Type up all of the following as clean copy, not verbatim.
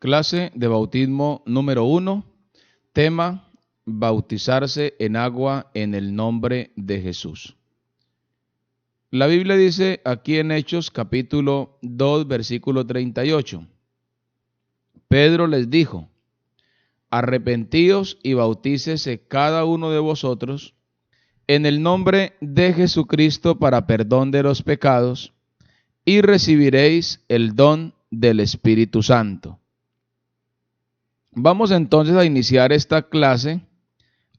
Clase de bautismo número 1, tema: bautizarse en agua en el nombre de Jesús. La Biblia dice aquí en Hechos capítulo 2, versículo 38, Pedro les dijo: arrepentíos y bautícese cada uno de vosotros en el nombre de Jesucristo para perdón de los pecados, y recibiréis el don del Espíritu Santo. Vamos entonces a iniciar esta clase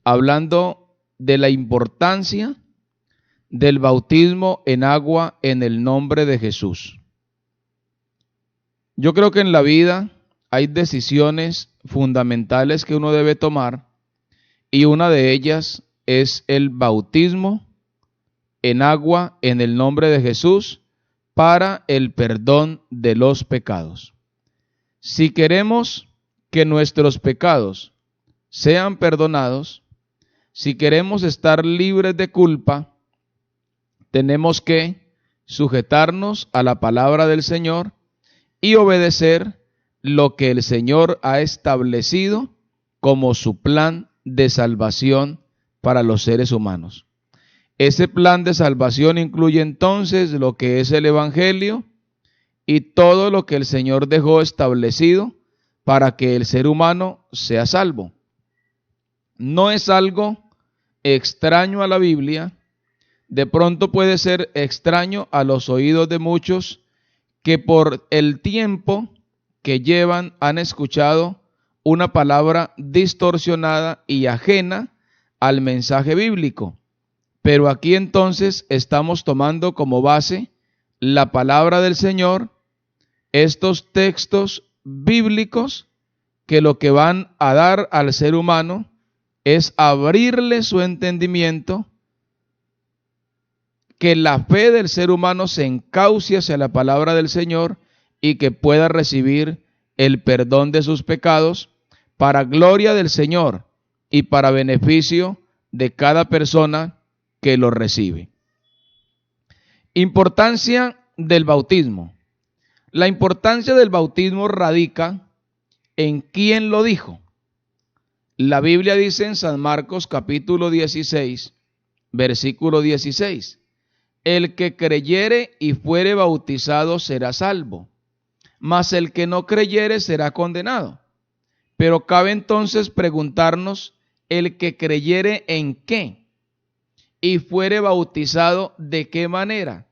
hablando de la importancia del bautismo en agua en el nombre de Jesús. Yo creo que en la vida hay decisiones fundamentales que uno debe tomar, y una de ellas es el bautismo en agua en el nombre de Jesús para el perdón de los pecados. Si queremos que nuestros pecados sean perdonados, si queremos estar libres de culpa, tenemos que sujetarnos a la palabra del Señor y obedecer lo que el Señor ha establecido como su plan de salvación para los seres humanos. Ese plan de salvación incluye entonces lo que es el Evangelio y todo lo que el Señor dejó establecido para que el ser humano sea salvo. No es algo extraño a la Biblia. De pronto puede ser extraño a los oídos de muchos que por el tiempo que llevan han escuchado una palabra distorsionada y ajena al mensaje bíblico. Pero aquí entonces estamos tomando como base la palabra del Señor, estos textos bíblicos que lo que van a dar al ser humano es abrirle su entendimiento, que la fe del ser humano se encauce hacia la palabra del Señor y que pueda recibir el perdón de sus pecados para gloria del Señor y para beneficio de cada persona que lo recibe. Importancia del bautismo. La importancia del bautismo radica en quién lo dijo. La Biblia dice en San Marcos capítulo 16, versículo 16, el que creyere y fuere bautizado será salvo, mas el que no creyere será condenado. Pero cabe entonces preguntarnos, el que creyere en qué y fuere bautizado de qué manera,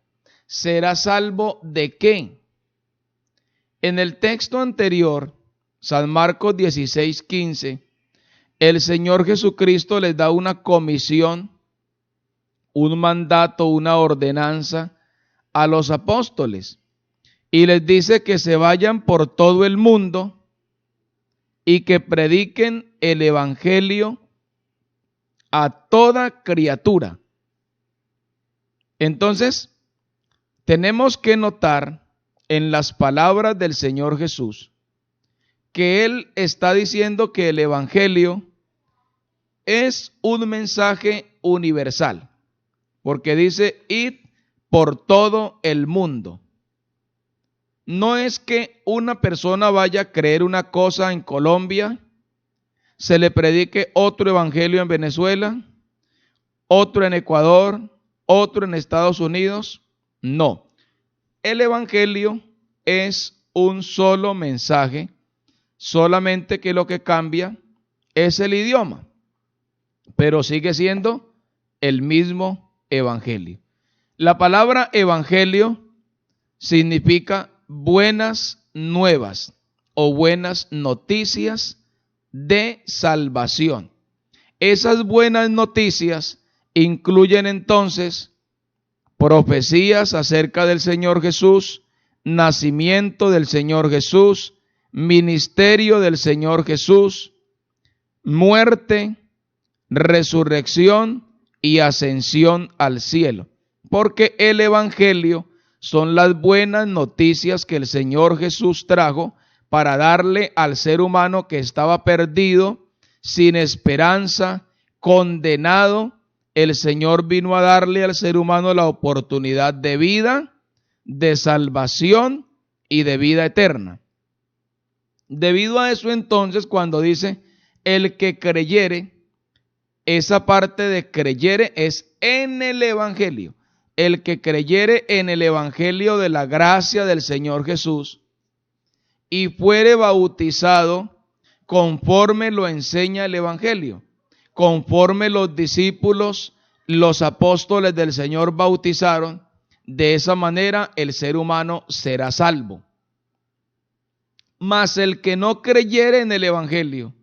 será salvo de qué. En el texto anterior, San Marcos 16, 15, el Señor Jesucristo les da una comisión, un mandato, una ordenanza a los apóstoles, y les dice que se vayan por todo el mundo y que prediquen el evangelio a toda criatura. Entonces, tenemos que notar en las palabras del Señor Jesús que Él está diciendo que el evangelio es un mensaje universal, porque dice, id por todo el mundo. No es que una persona vaya a creer una cosa en Colombia, se le predique otro evangelio en Venezuela, otro en Ecuador, otro en Estados Unidos. No, el evangelio es un solo mensaje, solamente que lo que cambia es el idioma, pero sigue siendo el mismo evangelio. La palabra evangelio significa buenas nuevas o buenas noticias de salvación. Esas buenas noticias incluyen entonces profecías acerca del Señor Jesús, nacimiento del Señor Jesús, ministerio del Señor Jesús, muerte, resurrección y ascensión al cielo, porque el evangelio son las buenas noticias que el Señor Jesús trajo para darle al ser humano que estaba perdido, sin esperanza, condenado. El Señor vino a darle al ser humano la oportunidad de vida, de salvación y de vida eterna. Debido a eso, entonces, cuando dice el que creyere, esa parte de creyere es en el Evangelio. El que creyere en el Evangelio de la gracia del Señor Jesús y fuere bautizado conforme lo enseña el Evangelio, conforme los discípulos, los apóstoles del Señor bautizaron, de esa manera el ser humano será salvo. Mas el que no creyere en el Evangelio,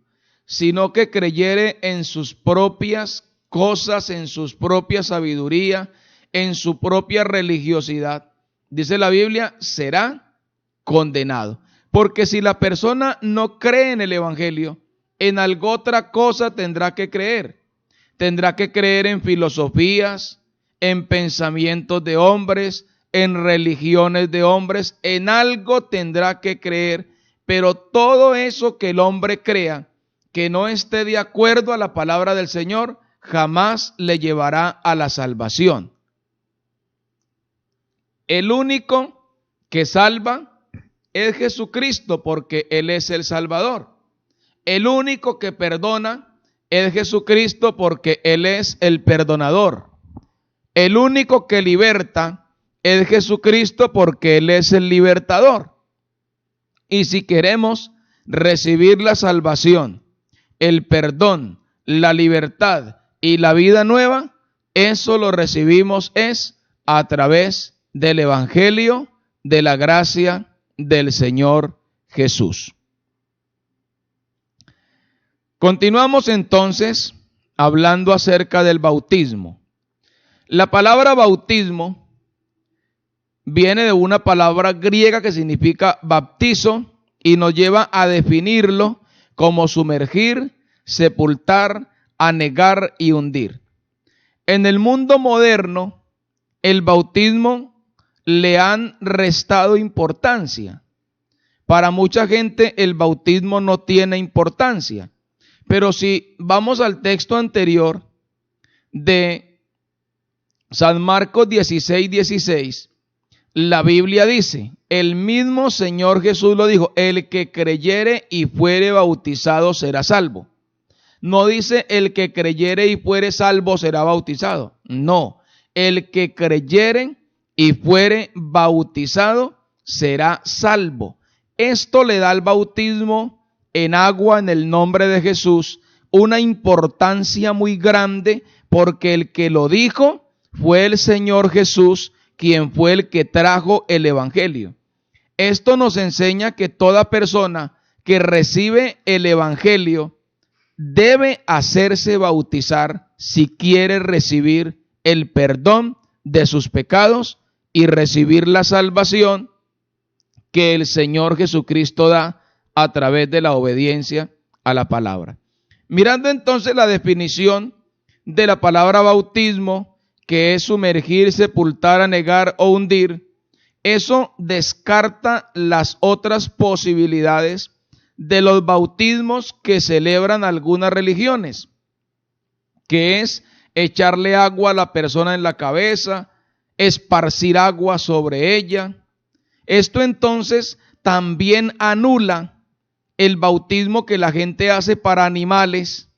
sino que creyere en sus propias cosas, en su propia sabiduría, en su propia religiosidad, dice la Biblia, será condenado. Porque si la persona no cree en el Evangelio, en algo otra cosa tendrá que creer. Tendrá que creer en filosofías, en pensamientos de hombres, en religiones de hombres, en algo tendrá que creer, pero todo eso que el hombre crea, que no esté de acuerdo a la palabra del Señor, jamás le llevará a la salvación. El único que salva es Jesucristo, porque Él es el Salvador. El único que perdona es Jesucristo, porque Él es el perdonador. El único que liberta es Jesucristo, porque Él es el libertador. Y si queremos recibir la salvación, el perdón, la libertad y la vida nueva, eso lo recibimos es a través del Evangelio de la gracia del Señor Jesús. Continuamos entonces hablando acerca del bautismo. La palabra bautismo viene de una palabra griega que significa baptizo y nos lleva a definirlo como sumergir, sepultar, anegar y hundir. En el mundo moderno, el bautismo le han restado importancia. Para mucha gente el bautismo no tiene importancia. Pero si vamos al texto anterior de San Marcos 16:16, la Biblia dice, el mismo Señor Jesús lo dijo, el que creyere y fuere bautizado será salvo. No dice el que creyere y fuere salvo será bautizado. No, el que creyere y fuere bautizado será salvo. Esto le da al bautismo en agua en el nombre de Jesús una importancia muy grande, porque el que lo dijo fue el Señor Jesús, quien fue el que trajo el Evangelio. Esto nos enseña que toda persona que recibe el Evangelio debe hacerse bautizar si quiere recibir el perdón de sus pecados y recibir la salvación que el Señor Jesucristo da a través de la obediencia a la palabra. Mirando entonces la definición de la palabra bautismo, que es sumergir, sepultar, anegar o hundir, eso descarta las otras posibilidades de los bautismos que celebran algunas religiones, que es echarle agua a la persona en la cabeza, esparcir agua sobre ella. Esto entonces también anula el bautismo que la gente hace para animales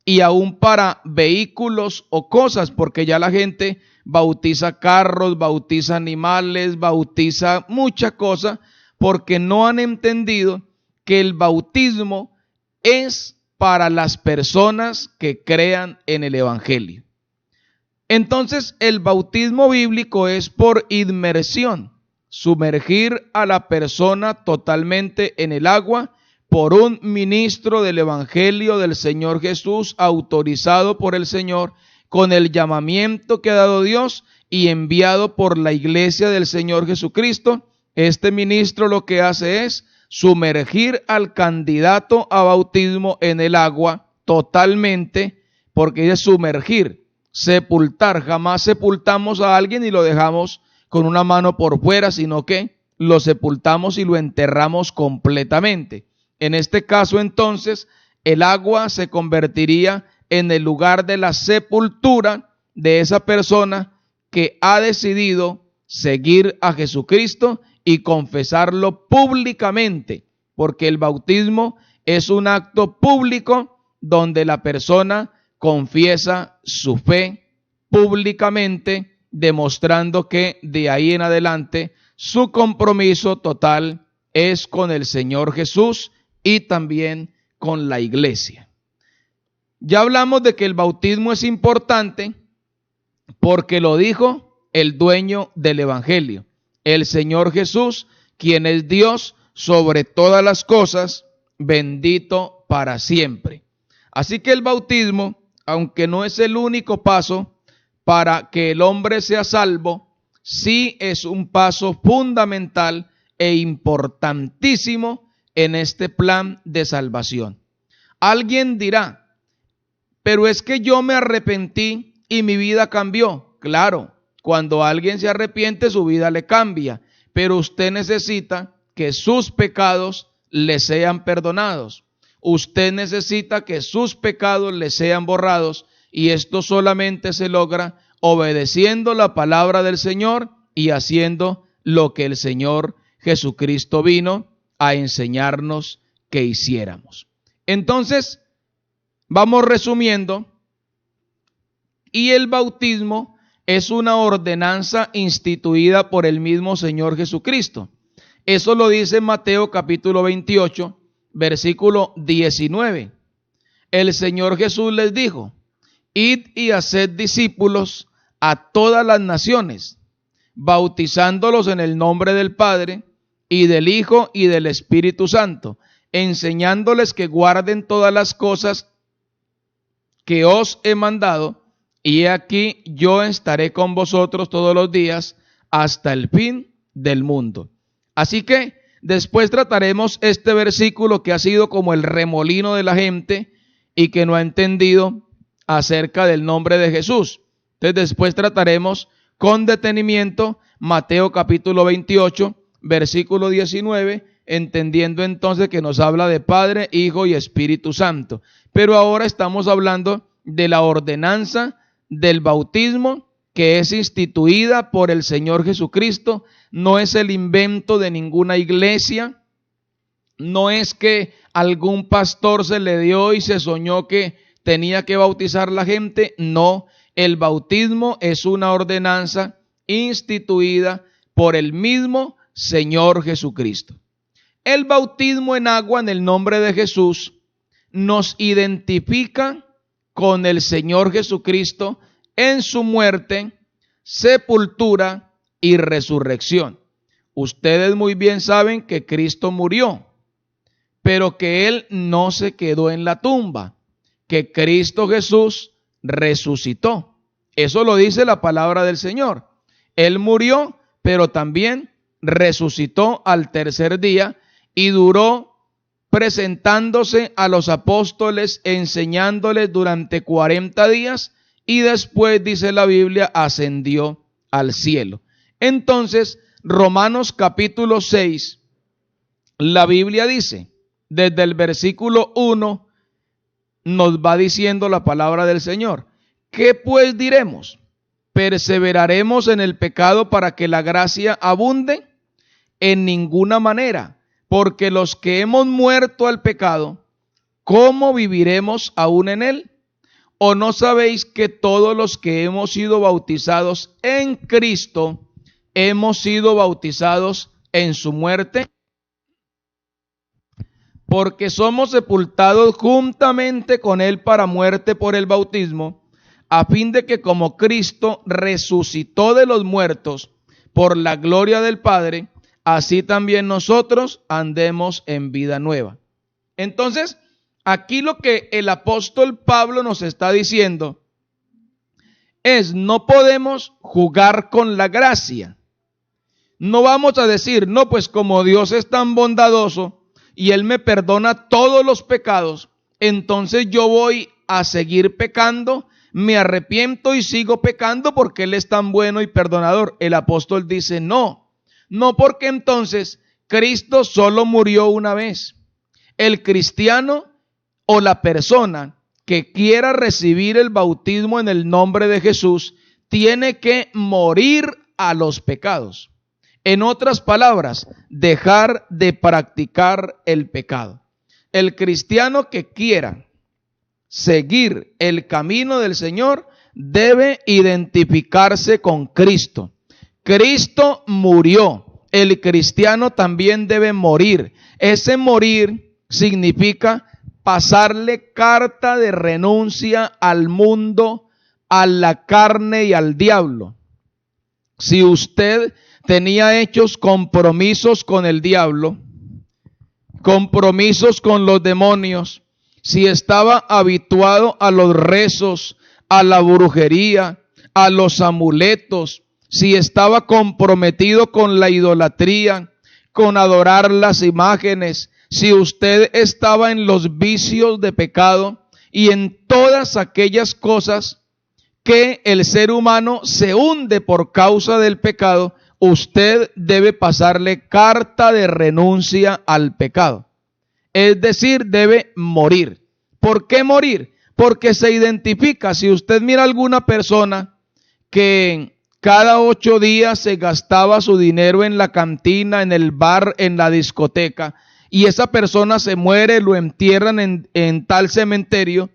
y aún para vehículos o cosas, porque ya la gente bautiza carros, bautiza animales, bautiza muchas cosas, porque no han entendido que el bautismo es para las personas que crean en el Evangelio. Entonces, el bautismo bíblico es por inmersión, sumergir a la persona totalmente en el agua por un ministro del Evangelio del Señor Jesús, autorizado por el Señor, con el llamamiento que ha dado Dios y enviado por la iglesia del Señor Jesucristo. Este ministro lo que hace es sumergir al candidato a bautismo en el agua totalmente, porque es sumergir, sepultar. Jamás sepultamos a alguien y lo dejamos con una mano por fuera, sino que lo sepultamos y lo enterramos completamente. En este caso, entonces, el agua se convertiría en el lugar de la sepultura de esa persona que ha decidido seguir a Jesucristo y confesarlo públicamente porque el bautismo es un acto público donde la persona confiesa su fe públicamente, demostrando que de ahí en adelante su compromiso total es con el Señor Jesús y también con la iglesia. Ya hablamos de que el bautismo es importante porque lo dijo el dueño del evangelio, el Señor Jesús, quien es Dios sobre todas las cosas, bendito para siempre. Así que el bautismo, aunque no es el único paso para que el hombre sea salvo, sí es un paso fundamental e importantísimo en este plan de salvación. Alguien dirá, pero es que yo me arrepentí y mi vida cambió. Claro, cuando alguien se arrepiente, su vida le cambia, pero usted necesita que sus pecados le sean perdonados. Usted necesita que sus pecados le sean borrados, y esto solamente se logra obedeciendo la palabra del Señor y haciendo lo que el Señor Jesucristo vino a enseñarnos que hiciéramos. Entonces, vamos resumiendo, y el bautismo es una ordenanza instituida por el mismo Señor Jesucristo. Eso lo dice Mateo capítulo 28, versículo 19. El Señor Jesús les dijo: id y haced discípulos a todas las naciones, bautizándolos en el nombre del Padre, y del Hijo, y del Espíritu Santo, enseñándoles que guarden todas las cosas que os he mandado, y he aquí yo estaré con vosotros todos los días hasta el fin del mundo. Así que después trataremos este versículo que ha sido como el remolino de la gente y que no ha entendido acerca del nombre de Jesús. Entonces después trataremos con detenimiento Mateo capítulo 28, versículo 19, entendiendo entonces que nos habla de Padre, Hijo y Espíritu Santo. Pero ahora estamos hablando de la ordenanza del bautismo, que es instituida por el Señor Jesucristo. No es el invento de ninguna iglesia, no es que algún pastor se le dio y se soñó que tenía que bautizar a la gente. No, el bautismo es una ordenanza instituida por el mismo Señor Jesucristo. El bautismo en agua en el nombre de Jesús nos identifica con el Señor Jesucristo en su muerte, sepultura y resurrección. Ustedes muy bien saben que Cristo murió, pero que Él no se quedó en la tumba, que Cristo Jesús resucitó. Eso lo dice la palabra del Señor. Él murió, pero también resucitó al tercer día y duró presentándose a los apóstoles, enseñándoles durante 40 días, y después, dice la Biblia, ascendió al cielo. Entonces, Romanos capítulo 6, la Biblia dice, desde el versículo 1, nos va diciendo la palabra del Señor: ¿qué pues diremos? ¿Perseveraremos en el pecado para que la gracia abunde? En ninguna manera, porque los que hemos muerto al pecado, ¿cómo viviremos aún en él? ¿O no sabéis que todos los que hemos sido bautizados en Cristo, hemos sido bautizados en su muerte? Porque somos sepultados juntamente con él para muerte por el bautismo, a fin de que como Cristo resucitó de los muertos por la gloria del Padre, así también nosotros andemos en vida nueva. Entonces, aquí lo que el apóstol Pablo nos está diciendo es: no podemos jugar con la gracia. No vamos a decir, no, pues como Dios es tan bondadoso y Él me perdona todos los pecados, entonces yo voy a seguir pecando, me arrepiento y sigo pecando porque Él es tan bueno y perdonador. El apóstol dice, no, porque entonces Cristo solo murió una vez. El cristiano o la persona que quiera recibir el bautismo en el nombre de Jesús tiene que morir a los pecados. En otras palabras, dejar de practicar el pecado. El cristiano que quiera seguir el camino del Señor debe identificarse con Cristo. Cristo murió. El cristiano también debe morir. Ese morir significa pasarle carta de renuncia al mundo, a la carne y al diablo. Si usted tenía hechos compromisos con el diablo, compromisos con los demonios, si estaba habituado a los rezos, a la brujería, a los amuletos, si estaba comprometido con la idolatría, con adorar las imágenes, si usted estaba en los vicios de pecado y en todas aquellas cosas que el ser humano se hunde por causa del pecado, usted debe pasarle carta de renuncia al pecado. Es decir, debe morir. ¿Por qué morir? Porque se identifica. Si usted mira a alguna persona que cada 8 días se gastaba su dinero en la cantina, en el bar, en la discoteca, y esa persona se muere, lo entierran en tal cementerio,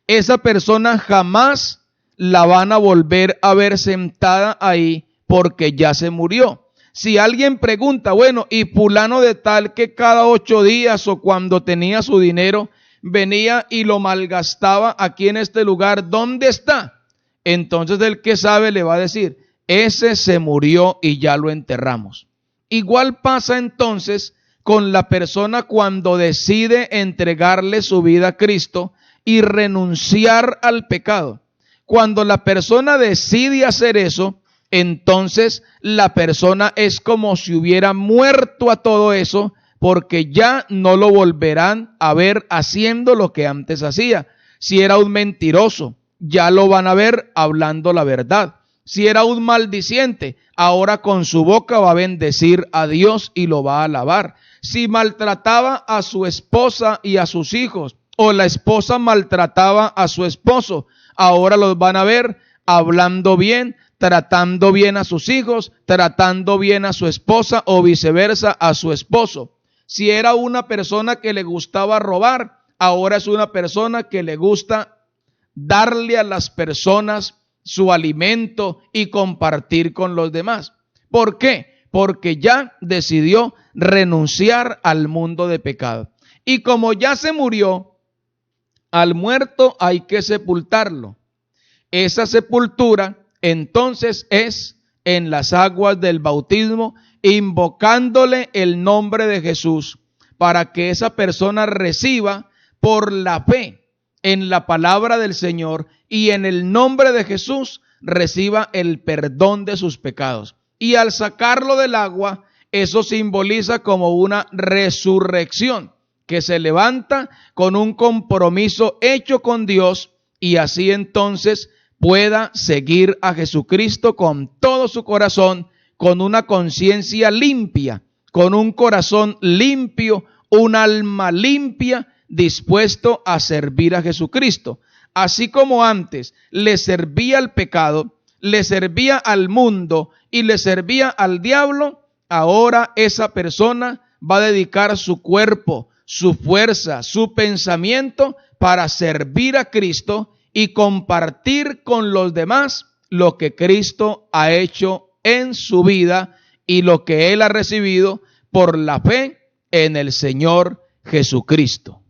esa persona jamás la van a volver a ver sentada ahí porque ya se murió. Si alguien pregunta, bueno, y fulano de tal que cada 8 días o cuando tenía su dinero venía y lo malgastaba aquí en este lugar, ¿dónde está? Entonces el que sabe le va a decir, ese se murió y ya lo enterramos. Igual pasa entonces con la persona cuando decide entregarle su vida a Cristo y renunciar al pecado. Cuando la persona decide hacer eso, entonces la persona es como si hubiera muerto a todo eso, porque ya no lo volverán a ver haciendo lo que antes hacía. Si era un mentiroso, ya lo van a ver hablando la verdad. Si era un maldiciente, ahora con su boca va a bendecir a Dios y lo va a alabar. Si maltrataba a su esposa y a sus hijos, o la esposa maltrataba a su esposo, ahora los van a ver hablando bien, tratando bien a sus hijos, tratando bien a su esposa o viceversa a su esposo. Si era una persona que le gustaba robar, ahora es una persona que le gusta darle a las personas su alimento y compartir con los demás. ¿Por qué? Porque ya decidió renunciar al mundo de pecado. Y como ya se murió, al muerto hay que sepultarlo. Esa sepultura entonces es en las aguas del bautismo, invocándole el nombre de Jesús, para que esa persona reciba por la fe en la palabra del Señor y en el nombre de Jesús reciba el perdón de sus pecados. Y al sacarlo del agua, eso simboliza como una resurrección, que se levanta con un compromiso hecho con Dios y así entonces pueda seguir a Jesucristo con todo su corazón, con una conciencia limpia, con un corazón limpio, un alma limpia, dispuesto a servir a Jesucristo. Así como antes le servía al pecado, le servía al mundo y le servía al diablo, ahora esa persona va a dedicar su cuerpo, su fuerza, su pensamiento para servir a Cristo y compartir con los demás lo que Cristo ha hecho en su vida y lo que él ha recibido por la fe en el Señor Jesucristo.